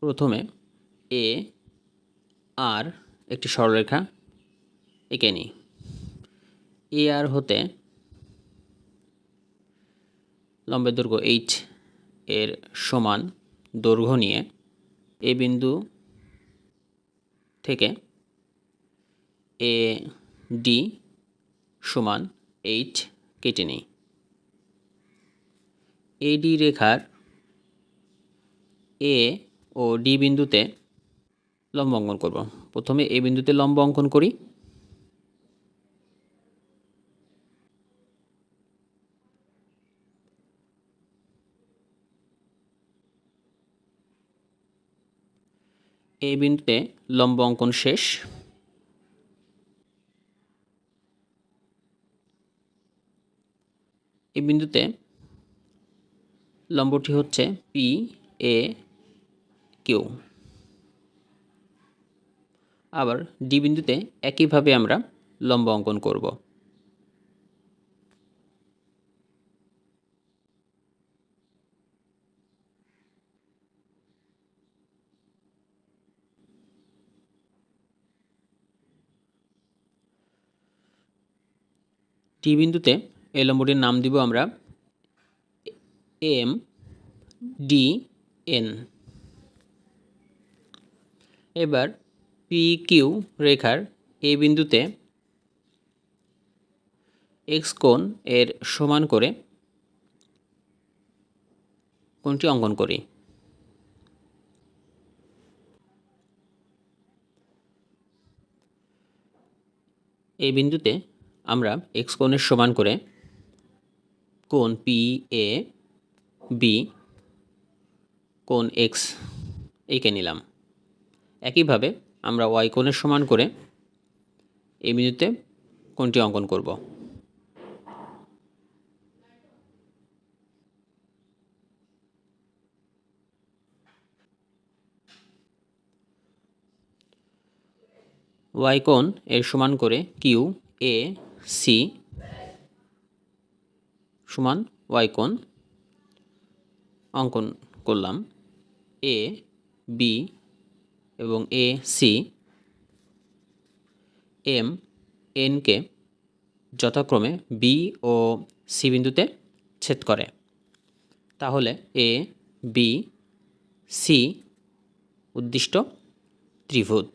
প্রথমে এ আর একটি সরলরেখা এঁকে নিই। এ আর হতে লম্বের দৈর্ঘ্য এইচ এর সমান দৈর্ঘ্য নিয়ে এ বিন্দু থেকে এ ডি সমান এইচ কেটে নিই। এডি রেখার এ ও ডি বিন্দুতে লম্ব অঙ্কন করব। প্রথমে এ বিন্দুতে লম্ব অঙ্কন করি। এই বিন্দুতে লম্ব অঙ্কন শেষ। এই বিন্দুতে লম্বটি হচ্ছে পি এ কিউ। আবার ডি বিন্দুতে একইভাবে আমরা লম্ব অঙ্কন করব। ডি বিন্দুতে এই লম্বটির নাম দিব আমরা এম ডি এন। এবার পি কিউ রেখার এই বিন্দুতে এক্স কোণ এর সমান করে কোণটি অঙ্কন করি। এই বিন্দুতে আমরা এক্স কোণের সমান করে কোণ পি এ বি কোণ এক্স এঁকে নিলাম। একইভাবে আমরা ওয়াই কোণের সমান করে এই বিন্দুতে কোণটি অঙ্কন করব। ওয়াই কোণ এর সমান করে কিউ এ সি সমান ওয়াই কোণ অঙ্কন করলাম। এ বি এবং এ সি এম এনকে যথাক্রমে বি ও সি বিন্দুতে ছেদ করে। তাহলে এ বি সি উদ্দিষ্ট ত্রিভুজ।